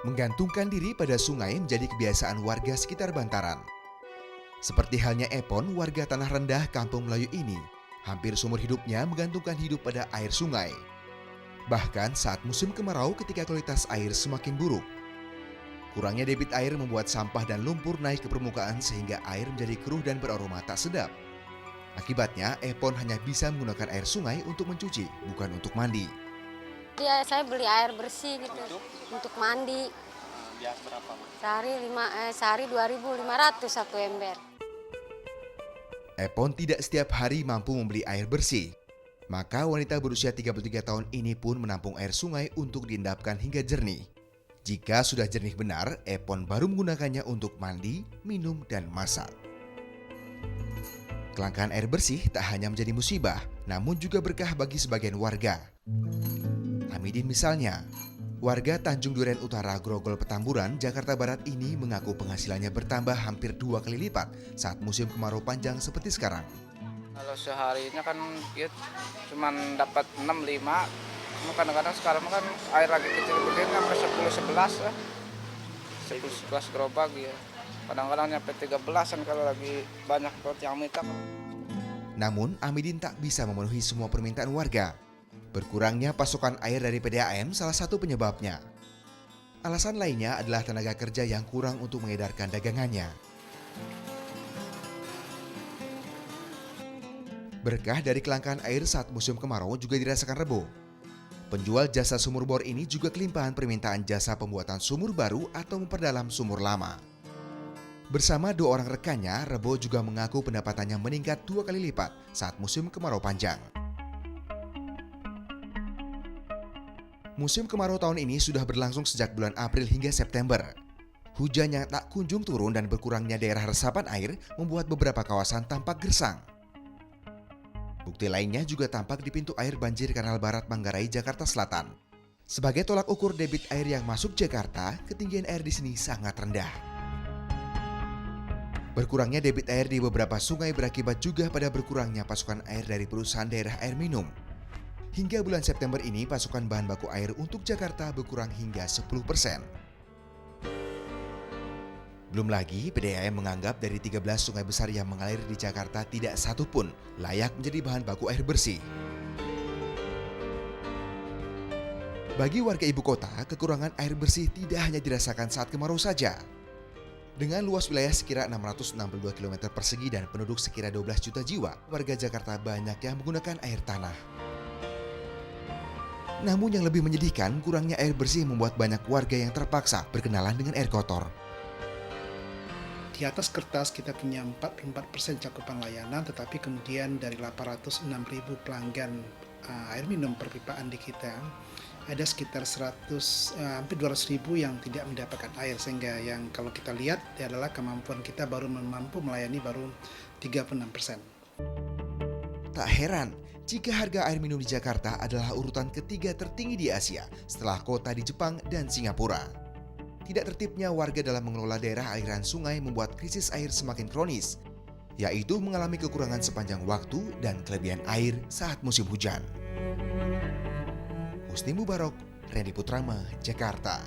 Menggantungkan diri pada sungai menjadi kebiasaan warga sekitar bantaran. Seperti halnya Epon, warga tanah rendah Kampung Melayu ini, hampir seumur hidupnya menggantungkan hidup pada air sungai. Bahkan saat musim kemarau ketika kualitas air semakin buruk. Kurangnya debit air membuat sampah dan lumpur naik ke permukaan sehingga air menjadi keruh dan beraroma tak sedap. Akibatnya, Epon hanya bisa menggunakan air sungai untuk mencuci, bukan untuk mandi. Dia saya beli air bersih gitu untuk mandi. Biasa berapa, Mas? Sehari 2.500 satu ember. Epon tidak setiap hari mampu membeli air bersih. Maka wanita berusia 33 tahun ini pun menampung air sungai untuk diendapkan hingga jernih. Jika sudah jernih benar, Epon baru menggunakannya untuk mandi, minum, dan masak. Kelangkaan air bersih tak hanya menjadi musibah, namun juga berkah bagi sebagian warga. Amidin misalnya, warga Tanjung Duren Utara, Grogol, Petamburan, Jakarta Barat ini mengaku penghasilannya bertambah hampir 2 kali lipat saat musim kemarau panjang seperti sekarang. Kalau seharinya kan dia cuma dapat 6-5. Kadang-kadang sekarang kan air lagi kecil begini sampai 10-11 lah. 10-11 gerobak ya. Kadang-kadang nyampe 13-an kalau lagi banyak yang minta. Namun, Amidin tak bisa memenuhi semua permintaan warga. Berkurangnya pasokan air dari PDAM salah satu penyebabnya. Alasan lainnya adalah tenaga kerja yang kurang untuk mengedarkan dagangannya. Berkah dari kelangkaan air saat musim kemarau juga dirasakan Rebo. Penjual jasa sumur bor ini juga kelimpahan permintaan jasa pembuatan sumur baru atau memperdalam sumur lama. Bersama 2 orang rekannya, Rebo juga mengaku pendapatannya meningkat 2 kali lipat saat musim kemarau panjang. Musim kemarau tahun ini sudah berlangsung sejak bulan April hingga September. Hujan yang tak kunjung turun dan berkurangnya daerah resapan air membuat beberapa kawasan tampak gersang. Bukti lainnya juga tampak di pintu air banjir Kanal Barat Manggarai, Jakarta Selatan. Sebagai tolak ukur debit air yang masuk Jakarta, ketinggian air di sini sangat rendah. Berkurangnya debit air di beberapa sungai berakibat juga pada berkurangnya pasokan air dari perusahaan daerah air minum. Hingga bulan September ini, pasokan bahan baku air untuk Jakarta berkurang hingga 10%. Belum lagi, PDAM menganggap dari 13 sungai besar yang mengalir di Jakarta tidak satu pun layak menjadi bahan baku air bersih. Bagi warga ibu kota, kekurangan air bersih tidak hanya dirasakan saat kemarau saja. Dengan luas wilayah sekira 662 km persegi dan penduduk sekira 12 juta jiwa, warga Jakarta banyak yang menggunakan air tanah. Namun yang lebih menyedihkan, kurangnya air bersih membuat banyak warga yang terpaksa berkenalan dengan air kotor. Di atas kertas kita punya 44% cakupan layanan, tetapi kemudian dari 806.000 pelanggan air minum perpipaan di kita, ada sekitar hampir 200.000 yang tidak mendapatkan air, sehingga yang kalau kita lihat adalah kemampuan kita baru mampu melayani baru 36%. Tak heran jika harga air minum di Jakarta adalah urutan ketiga tertinggi di Asia setelah kota di Jepang dan Singapura. Tidak tertibnya warga dalam mengelola daerah aliran sungai membuat krisis air semakin kronis, yaitu mengalami kekurangan sepanjang waktu dan kelebihan air saat musim hujan. Husni Mubarok, Randy Putrama, Jakarta.